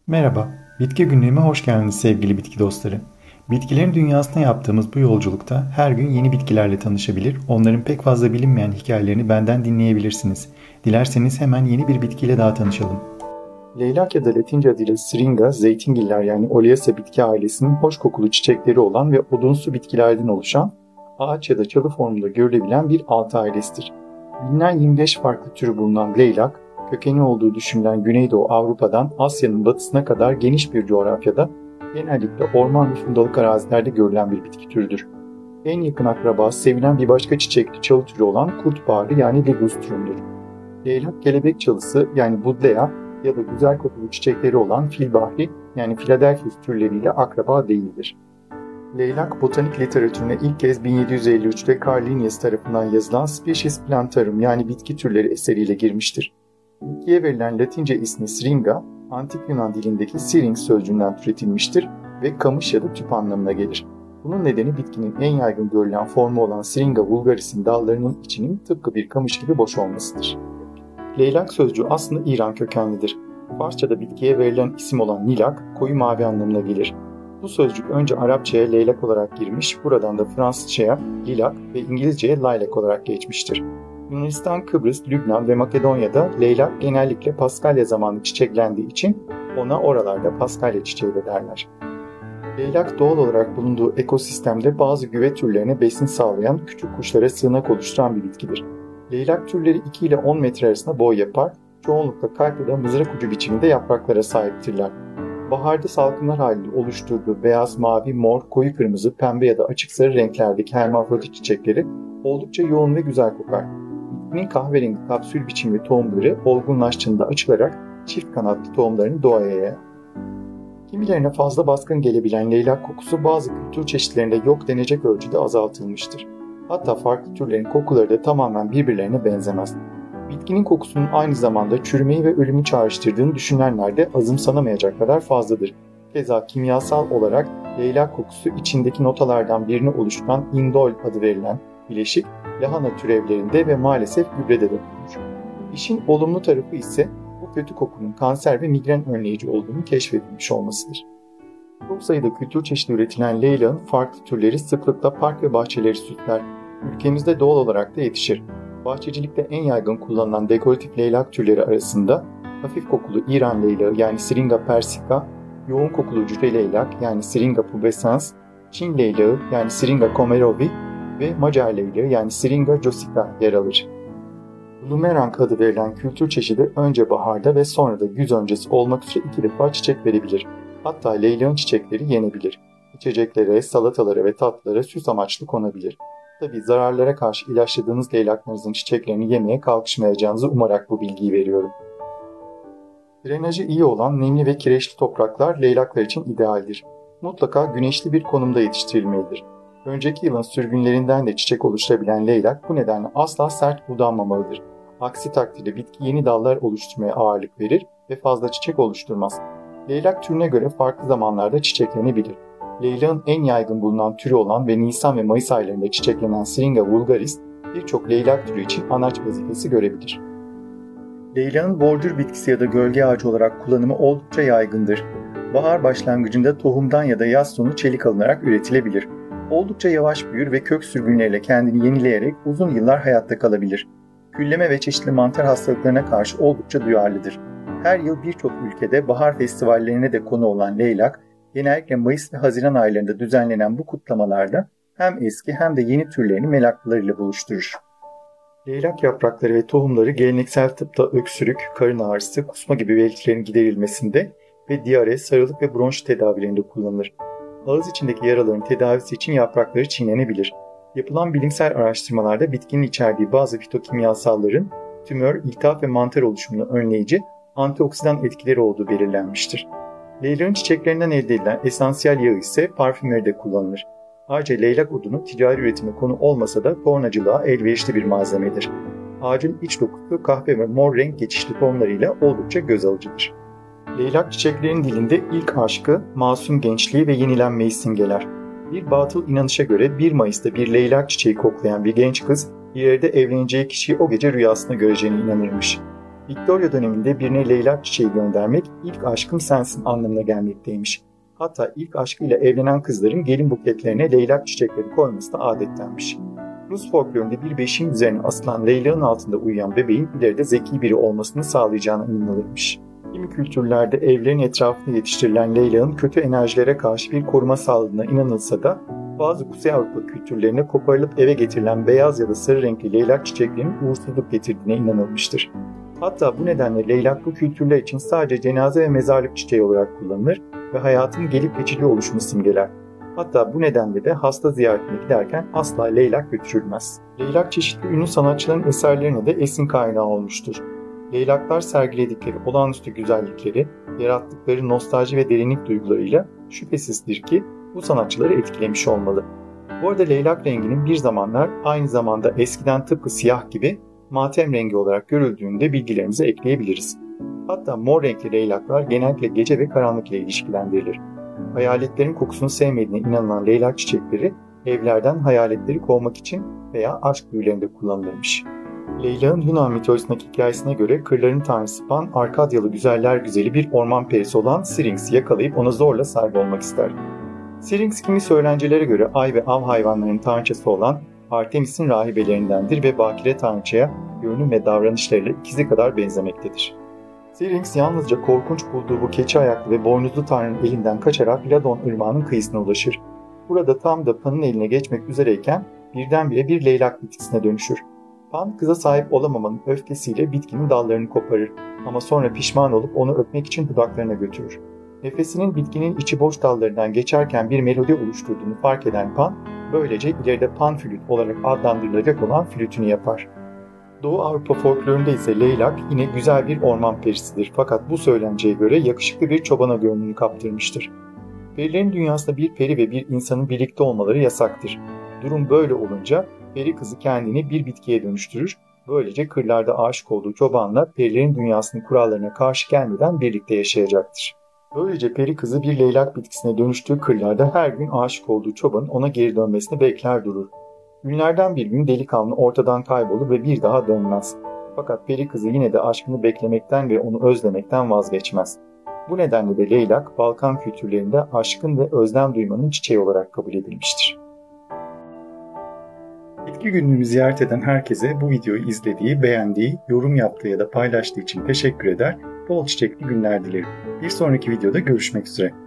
Merhaba, Bitki Günlüğü'me hoş geldiniz sevgili bitki dostları. Bitkilerin dünyasına yaptığımız bu yolculukta her gün yeni bitkilerle tanışabilir, onların pek fazla bilinmeyen hikayelerini benden dinleyebilirsiniz. Dilerseniz hemen yeni bir bitkiyle daha tanışalım. Leylak ya da Latince adıyla Syringa, zeytingiller yani Oleaceae bitki ailesinin hoş kokulu çiçekleri olan ve odunsu bitkilerden oluşan, ağaç ya da çalı formunda görülebilen bir altı ailesidir. Bilinen 25 farklı türü bulunan leylak, kökeni olduğu düşünülen Güneydoğu Avrupa'dan Asya'nın batısına kadar geniş bir coğrafyada, genellikle orman ve fundalık arazilerde görülen bir bitki türüdür. En yakın akrabası sevilen bir başka çiçekli çalı türü olan kurtbaharı yani Ligustrum. Leylak kelebek çalısı yani Buddleia ya da güzel kokulu çiçekleri olan filbahri yani Philadelphus türleriyle akraba değildir. Leylak botanik literatürüne ilk kez 1753'te Carl Linnaeus tarafından yazılan Species Plantarum yani bitki türleri eseriyle girmiştir. Bitkiye verilen Latince ismi Syringa, Antik Yunan dilindeki syrinx sözcüğünden türetilmiştir ve kamış ya da tüp anlamına gelir. Bunun nedeni bitkinin en yaygın görülen formu olan Syringa vulgaris'in dallarının içinin tıpkı bir kamış gibi boş olmasıdır. Leylak sözcüğü aslında İran kökenlidir. Farsçada bitkiye verilen isim olan nilak, koyu mavi anlamına gelir. Bu sözcük önce Arapçaya leylak olarak girmiş, buradan da Fransızcaya lilak ve İngilizceye lilac olarak geçmiştir. Yunanistan, Kıbrıs, Lübnan ve Makedonya'da leylak genellikle Paskalya zamanı çiçeklendiği için ona oralarda Paskalya çiçeği de derler. Leylak doğal olarak bulunduğu ekosistemde bazı güve türlerine besin sağlayan küçük kuşlara sığınak oluşturan bir bitkidir. Leylak türleri 2 ile 10 metre arasında boy yapar, çoğunlukla kalp ya da mızrak ucu biçiminde yapraklara sahiptirler. Baharda salkımlar halinde oluşturduğu beyaz, mavi, mor, koyu kırmızı, pembe ya da açık sarı renklerdeki hermafrodit çiçekleri oldukça yoğun ve güzel kokar. Bitkinin kahverengi kapsül biçimli tohumları olgunlaştığında açılarak çift kanatlı tohumlarını doğaya yayar. Kimilerine fazla baskın gelebilen leylak kokusu bazı kültür çeşitlerinde yok denecek ölçüde azaltılmıştır. Hatta farklı türlerin kokuları da tamamen birbirlerine benzemez. Bitkinin kokusunun aynı zamanda çürümeyi ve ölümü çağrıştırdığını düşünenler de azımsanamayacak kadar fazladır. Keza kimyasal olarak leylak kokusu içindeki notalardan birini oluşturan indol adı verilen bileşik lahana türevlerinde ve maalesef gübrede de bulunur. İşin olumlu tarafı ise bu kötü kokunun kanser ve migren önleyici olduğunu keşfedilmiş olmasıdır. Çok sayıda kültür çeşidi üretilen leylağın farklı türleri sıklıkla park ve bahçeleri süsler. Ülkemizde doğal olarak da yetişir. Bahçecilikte en yaygın kullanılan dekoratif leylak türleri arasında hafif kokulu İran leylağı yani Syringa persica, yoğun kokulu cüce leylak yani Syringa pubescens, Çin leylağı yani Syringa komerovi ve Macar leylağı yani Syringa josica yer alır. Bloomerang adı verilen kültür çeşidi önce baharda ve sonra da güz öncesi olmak üzere 2 defa çiçek verebilir. Hatta leylağın çiçekleri yenebilir. İçeceklere, salatalara ve tatlılara süs amaçlı konabilir. Tabii zararlara karşı ilaçladığınız leylaklarınızın çiçeklerini yemeye kalkışmayacağınızı umarak bu bilgiyi veriyorum. Drenajı iyi olan nemli ve kireçli topraklar leylaklar için idealdir. Mutlaka güneşli bir konumda yetiştirilmelidir. Önceki yılın sürgünlerinden de çiçek oluşturabilen leylak bu nedenle asla sert budanmamalıdır. Aksi takdirde bitki yeni dallar oluşturmaya ağırlık verir ve fazla çiçek oluşturmaz. Leylak türüne göre farklı zamanlarda çiçeklenebilir. Leylağın en yaygın bulunan türü olan ve Nisan ve Mayıs aylarında çiçeklenen Syringa vulgaris birçok leylak türü için anaç vazifesi görebilir. Leylağın bordür bitkisi ya da gölge ağacı olarak kullanımı oldukça yaygındır. Bahar başlangıcında tohumdan ya da yaz sonu çelik alınarak üretilebilir. Oldukça yavaş büyür ve kök sürgünleriyle kendini yenileyerek uzun yıllar hayatta kalabilir. Külleme ve çeşitli mantar hastalıklarına karşı oldukça duyarlıdır. Her yıl birçok ülkede bahar festivallerine de konu olan leylak, genellikle Mayıs ve Haziran aylarında düzenlenen bu kutlamalarda hem eski hem de yeni türlerini meraklılarıyla buluşturur. Leylak yaprakları ve tohumları geleneksel tıpta öksürük, karın ağrısı, kusma gibi belirtilerin giderilmesinde ve diyare, sarılık ve bronş tedavilerinde kullanılır. Ağız içindeki yaraların tedavisi için yaprakları çiğnenebilir. Yapılan bilimsel araştırmalarda bitkinin içerdiği bazı fitokimyasalların tümör, iltihap ve mantar oluşumunu önleyici antioksidan etkileri olduğu belirlenmiştir. Leylağın çiçeklerinden elde edilen esansiyel yağı ise parfümerde kullanılır. Ayrıca leylak odunu ticari üretime konu olmasa da tornacılığa elverişli bir malzemedir. Ağacın iç dokusu kahve ve mor renk geçişli tonlarıyla oldukça göz alıcıdır. Leylak çiçeklerin dilinde ilk aşkı, masum gençliği ve yenilenmeyi simgeler. Bir batıl inanışa göre 1 Mayıs'ta bir leylak çiçeği koklayan bir genç kız, ileride evleneceği kişiyi o gece rüyasında göreceğine inanırmış. Victoria döneminde birine leylak çiçeği göndermek ilk aşkım sensin anlamına gelmekteymiş. Hatta ilk aşkıyla evlenen kızların gelin bukletlerine leylak çiçekleri koyması da adettenmiş. Rus folklorunda bir beşiğin üzerine asılan leylağın altında uyuyan bebeğin ileride zeki biri olmasını sağlayacağına inanılırmış. Kimi kültürlerde evlerin etrafında yetiştirilen leylağın kötü enerjilere karşı bir koruma sağladığına inanılsa da bazı Kuzey Avrupa kültürlerine koparılıp eve getirilen beyaz ya da sarı renkli leylak çiçeklerinin uğursuzluk getirdiğine inanılmıştır. Hatta bu nedenle leylak bu kültürler için sadece cenaze ve mezarlık çiçeği olarak kullanılır ve hayatın gelip geçici oluşunu simgeler. Hatta bu nedenle de hasta ziyaretine giderken asla leylak götürülmez. Leylak çeşitli ünlü sanatçıların eserlerine de esin kaynağı olmuştur. Leylaklar sergiledikleri olağanüstü güzellikleri, yarattıkları nostalji ve derinlik duygularıyla şüphesizdir ki bu sanatçıları etkilemiş olmalı. Bu arada leylak renginin bir zamanlar aynı zamanda eskiden tıpkı siyah gibi matem rengi olarak görüldüğünde bilgilerimize ekleyebiliriz. Hatta mor renkli leylaklar genellikle gece ve karanlık ile ilişkilendirilir. Hayaletlerin kokusunu sevmediğine inanılan leylak çiçekleri evlerden hayaletleri kovmak için veya aşk büyülerinde kullanılırmış. Leyla'nın Yunan mitolojisindeki hikayesine göre kırların tanrısı Pan, Arkadyalı güzeller güzeli bir orman perisi olan Syrinx'i yakalayıp ona zorla sahip olmak ister. Syrinx kimisi öğrencilere göre ay ve av hayvanlarının tanrıçası olan Artemis'in rahibelerindendir ve bakire tanrıçaya görünüm ve davranışlarıyla ikizi kadar benzemektedir. Syrinx yalnızca korkunç bulduğu bu keçi ayaklı ve boynuzlu tanrının elinden kaçarak Ladon ırmağının kıyısına ulaşır. Burada tam da Pan'ın eline geçmek üzereyken birdenbire bir leylak bitkisine dönüşür. Pan kıza sahip olamamanın öfkesiyle bitkinin dallarını koparır ama sonra pişman olup onu öpmek için dudaklarına götürür. Nefesinin bitkinin içi boş dallarından geçerken bir melodi oluşturduğunu fark eden Pan, böylece ileride pan flüt olarak adlandırılacak olan flütünü yapar. Doğu Avrupa folklorunda ise leylak yine güzel bir orman perisidir fakat bu söylenceye göre yakışıklı bir çobana gönlünü kaptırmıştır. Perilerin dünyasında bir peri ve bir insanın birlikte olmaları yasaktır. Durum böyle olunca peri kızı kendini bir bitkiye dönüştürür. Böylece kırlarda aşık olduğu çobanla perilerin dünyasının kurallarına karşı gelmeden birlikte yaşayacaktır. Böylece peri kızı bir leylak bitkisine dönüştüğü kırlarda her gün aşık olduğu çobanın ona geri dönmesini bekler durur. Günlerden bir gün delikanlı ortadan kaybolur ve bir daha dönmez. Fakat peri kızı yine de aşkını beklemekten ve onu özlemekten vazgeçmez. Bu nedenle de leylak Balkan kültürlerinde aşkın ve özlem duymanın çiçeği olarak kabul edilmiştir. Bitki günlüğümü ziyaret eden herkese bu videoyu izlediği, beğendiği, yorum yaptığı ya da paylaştığı için teşekkür eder, bol çiçekli günler dilerim. Bir sonraki videoda görüşmek üzere.